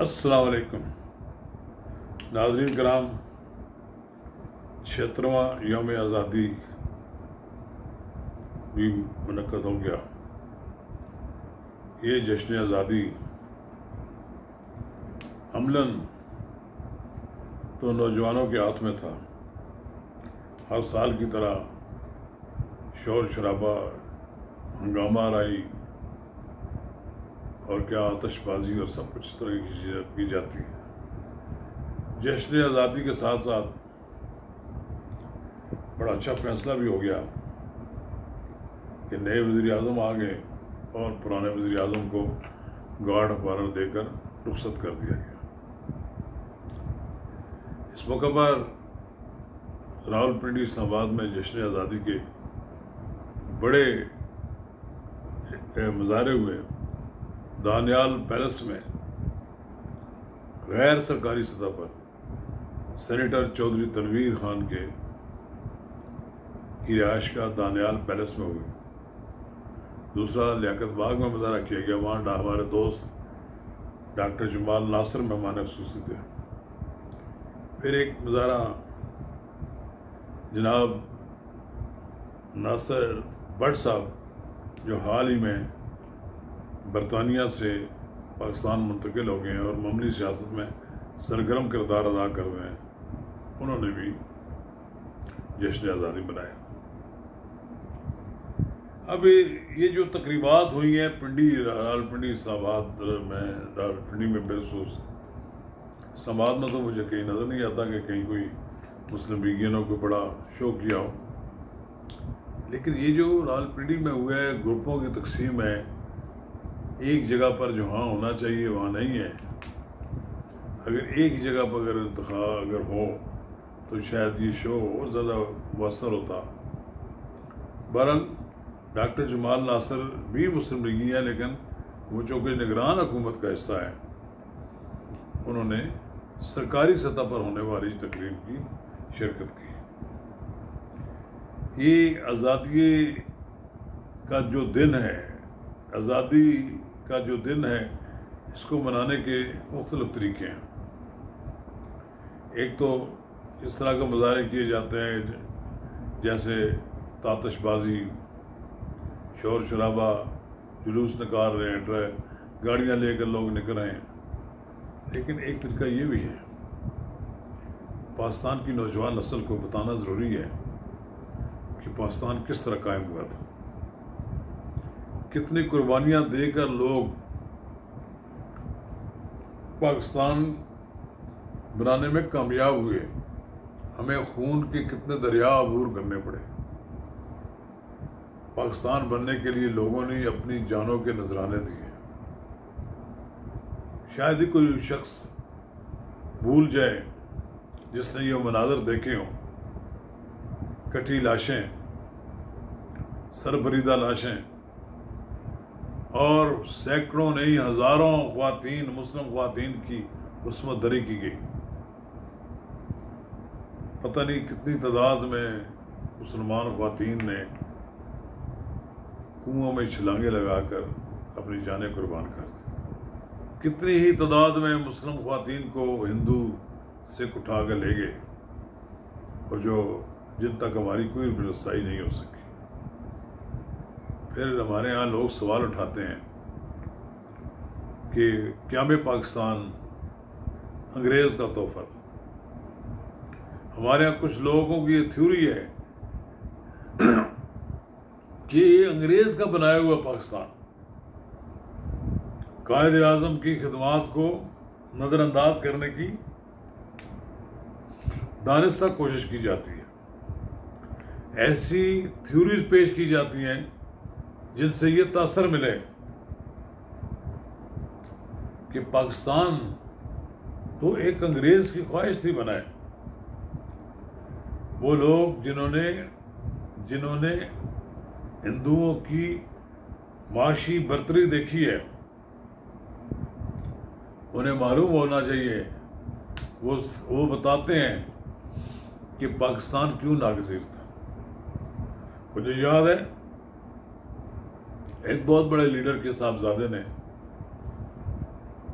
السلام علیکم ناظرین کرام، 76واں یوم آزادی بھی منعقد ہو گیا۔ یہ جشن آزادی عملاً تو نوجوانوں کے ہاتھ میں تھا۔ ہر سال کی طرح شور شرابہ، ہنگامہ آرائی اور کیا آتش بازی اور سب کچھ اس طرح کی چیزیں کی جاتی ہیں۔ جشن آزادی کے ساتھ ساتھ بڑا اچھا فیصلہ بھی ہو گیا کہ نئے وزیر اعظم آ گئے اور پرانے وزیر اعظم کو گارڈ آف آنر دے کر رخصت کر دیا گیا۔ اس موقع پر راولپنڈی اسلام آباد میں جشن آزادی کے بڑے مظاہرے ہوئے۔ دانیال پیلس میں غیر سرکاری سطح پر سینیٹر چودھری تنویر خان کی رہائش گاہ دانیال پیلس میں ہوئی۔ دوسرا لیاقت باغ میں مظاہرہ کیا گیا، وہاں ہمارے دوست ڈاکٹر جمال ناصر مہمان خصوصی تھے۔ پھر ایک مظاہرہ جناب ناصر بٹ صاحب جو حال ہی میں برطانیہ سے پاکستان منتقل ہو گئے ہیں اور معمولی سیاست میں سرگرم کردار ادا کر رہے ہیں، انہوں نے بھی جشن آزادی منایا۔ اب یہ جو تقریبات ہوئی ہیں راولپنڈی اسلام آباد میں، راولپنڈی میں بالخصوص اسلام آباد میں تو مجھے کہیں نظر نہیں آتا کہ کہیں کوئی مسلم لیگیوں کو بڑا شو کیا ہو، لیکن یہ جو راولپنڈی میں ہوئے گروپوں کی تقسیم ہے، ایک جگہ پر جو ہاں ہونا چاہیے وہاں نہیں ہے۔ اگر ایک جگہ پر اگر انتخاب اگر ہو تو شاید یہ شو اور زیادہ مؤثر ہوتا۔ بہرحال ڈاکٹر جمال ناصر بھی مسلم لیگی ہیں، لیکن وہ چونکہ نگران حکومت کا حصہ ہے، انہوں نے سرکاری سطح پر ہونے والی تقریب کی شرکت کی۔ یہ آزادی کا جو دن ہے، آزادی کا جو دن ہے، اس کو منانے کے مختلف طریقے ہیں۔ ایک تو اس طرح کے مظاہرے کیے جاتے ہیں جیسے آتش بازی، شور شرابہ، جلوس نکال رہے ہیں، گاڑیاں لے کر لوگ نکل رہے ہیں، لیکن ایک طریقہ یہ بھی ہے، پاکستان کی نوجوان نسل کو بتانا ضروری ہے کہ پاکستان کس طرح قائم ہوا تھا، کتنی قربانیاں دے کر لوگ پاکستان بنانے میں کامیاب ہوئے، ہمیں خون کے کتنے دریا عبور کرنے پڑے۔ پاکستان بننے کے لیے لوگوں نے اپنی جانوں کے نذرانے دیے۔ شاید ہی کوئی شخص بھول جائے جس نے یہ مناظر دیکھے ہوں، کٹی لاشیں، سربریدہ لاشیں، اور سینکڑوں نہیں ہزاروں خواتین، مسلم خواتین کی عصمت دری کی گئی۔ پتہ نہیں کتنی تعداد میں مسلمان خواتین نے کنوؤں میں چھلانگیں لگا کر اپنی جانیں قربان کر دی، کتنی ہی تعداد میں مسلم خواتین کو ہندو سکھ اٹھا کر لے گئے، اور جن تک ہماری کوئی رسائی نہیں ہو سکی۔ پھر ہمارے ہاں لوگ سوال اٹھاتے ہیں کہ قیام پاکستان انگریز کا تحفہ تھا۔ ہمارے ہاں کچھ لوگوں کی یہ تھیوری ہے کہ یہ انگریز کا بنایا ہوا پاکستان، قائد اعظم کی خدمات کو نظر انداز کرنے کی دانستہ کوشش کی جاتی ہے۔ ایسی تھیوریز پیش کی جاتی ہیں جن سے یہ تاثر ملے کہ پاکستان تو ایک انگریز کی خواہش تھی بنائے۔ وہ لوگ جنہوں نے ہندوؤں کی معاشی برتری دیکھی ہے، انہیں معلوم ہونا چاہیے، وہ بتاتے ہیں کہ پاکستان کیوں ناگزیر تھا۔ مجھے یاد ہے ایک بہت بڑے لیڈر کے صاحبزادے نے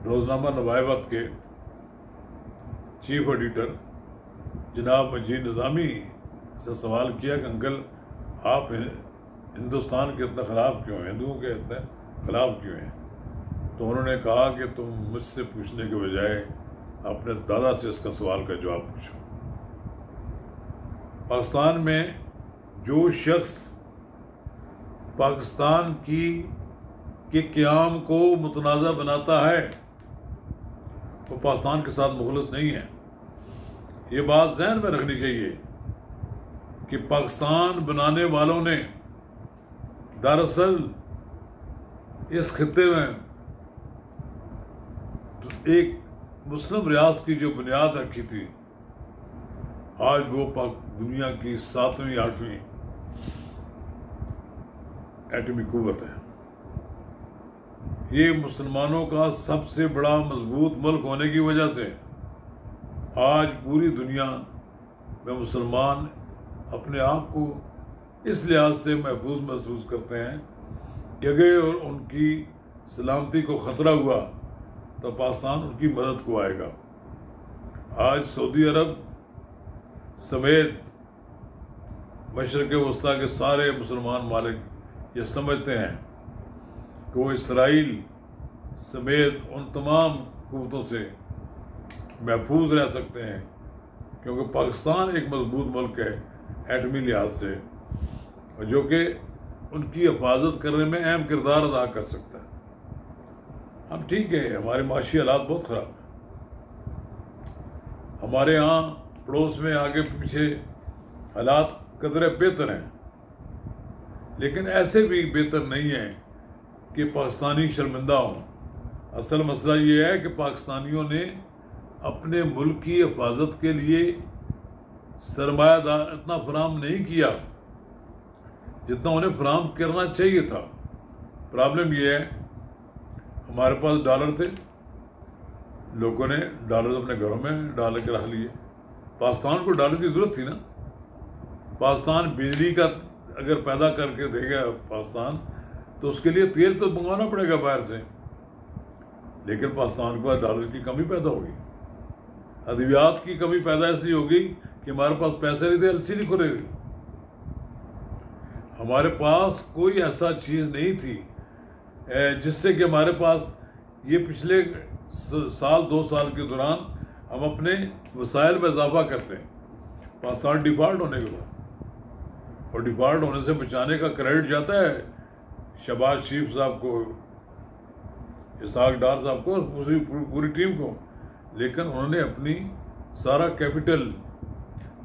روزنامہ نوائے وقت کے چیف ایڈیٹر جناب مجید نظامی سے سوال کیا کہ انکل آپ ہندوستان کے اتنے خلاف کیوں ہیں، ہندوؤں کے اتنے خلاف کیوں ہیں؟ تو انہوں نے کہا کہ تم مجھ سے پوچھنے کے بجائے اپنے دادا سے اس کا سوال کا جواب پوچھو۔ پاکستان میں جو شخص پاکستان کے قیام کو متنازع بناتا ہے وہ پاکستان کے ساتھ مخلص نہیں ہے۔ یہ بات ذہن میں رکھنی چاہیے کہ پاکستان بنانے والوں نے دراصل اس خطے میں ایک مسلم ریاست کی جو بنیاد رکھی تھی، آج وہ دنیا کی 7ویں 8ویں ایٹمی قوت ہے۔ یہ مسلمانوں کا سب سے بڑا مضبوط ملک ہونے کی وجہ سے آج پوری دنیا میں مسلمان اپنے آپ کو اس لحاظ سے محفوظ محسوس کرتے ہیں کہ اگر ان کی سلامتی کو خطرہ ہوا تو پاکستان ان کی مدد کو آئے گا۔ آج سعودی عرب سمیت مشرق وسطیٰ کے سارے مسلمان ممالک یہ سمجھتے ہیں کہ وہ اسرائیل سمیت ان تمام قوتوں سے محفوظ رہ سکتے ہیں، کیونکہ پاکستان ایک مضبوط ملک ہے ایٹمی لحاظ سے، جو کہ ان کی حفاظت کرنے میں اہم کردار ادا کر سکتا ہے۔ ہم ٹھیک ہے، ہمارے معاشی حالات بہت خراب ہیں، ہمارے ہاں پڑوس میں آگے پیچھے حالات قدرے بہتر ہیں، لیکن ایسے بھی بہتر نہیں ہیں کہ پاکستانی شرمندہ ہوں۔ اصل مسئلہ یہ ہے کہ پاکستانیوں نے اپنے ملک کی حفاظت کے لیے سرمایہ دار اتنا فراہم نہیں کیا جتنا انہیں فراہم کرنا چاہیے تھا۔ پرابلم یہ ہے ہمارے پاس ڈالر تھے، لوگوں نے ڈالر اپنے گھروں میں ڈال کے رکھ لیے۔ پاکستان کو ڈالر کی ضرورت تھی نا، پاکستان بجلی کا اگر پیدا کر کے دے گا پاکستان تو اس کے لیے تیل تو منگوانا پڑے گا باہر سے، لیکن پاکستان کے پاس ڈالر کی کمی پیدا ہوگی، ادویات کی کمی پیدا اس لیے ہوگی کہ ہمارے پاس پیسے نہیں تھے، ایل سی نہیں کھلے گی۔ ہمارے پاس کوئی ایسا چیز نہیں تھی جس سے کہ ہمارے پاس یہ پچھلے سال 2 سال کے دوران ہم اپنے وسائل میں اضافہ کرتے ہیں۔ پاکستان ڈیفالٹ ہونے کے بعد، اور ڈیفالٹ ہونے سے بچانے کا کریڈٹ جاتا ہے شہباز شریف صاحب کو، اسحاق ڈار صاحب کو، پوری ٹیم کو، لیکن انہوں نے اپنی سارا کیپٹل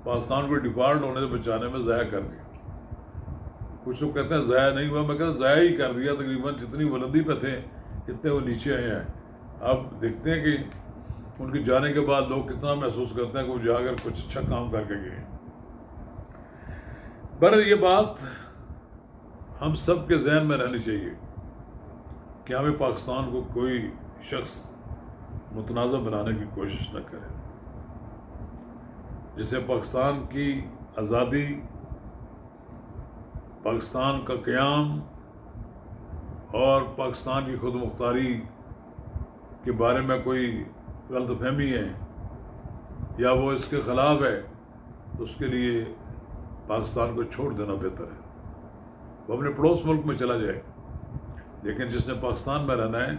پاکستان کو ڈیفالٹ ہونے سے بچانے میں ضائع کر دیا۔ کچھ لوگ کہتے ہیں ضائع نہیں ہوا، میں کہتا ہوں ضائع ہی کر دیا، تقریباً جتنی بلندی پہ تھے اتنے وہ نیچے آئے ہیں۔ اب دیکھتے ہیں کہ ان کے جانے کے بعد لوگ کتنا محسوس کرتے ہیں کہ وہ جا کر کچھ اچھا کام کر کے گئے۔ پر یہ بات ہم سب کے ذہن میں رہنی چاہیے کہ ہمیں پاکستان کو کوئی شخص متنازع بنانے کی کوشش نہ کرے، جسے پاکستان کی آزادی، پاکستان کا قیام اور پاکستان کی خود مختاری کے بارے میں کوئی غلط فہمی ہے یا وہ اس کے خلاف ہے تو اس کے لیے پاکستان کو چھوڑ دینا بہتر ہے، وہ اپنے پڑوس ملک میں چلا جائے، لیکن جس نے پاکستان میں رہنا ہے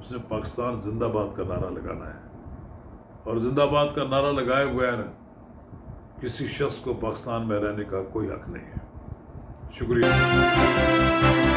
اس نے پاکستان زندہ باد کا نعرہ لگانا ہے، اور زندہ باد کا نعرہ لگائے بغیر کسی شخص کو پاکستان میں رہنے کا کوئی حق نہیں ہے۔ شکریہ۔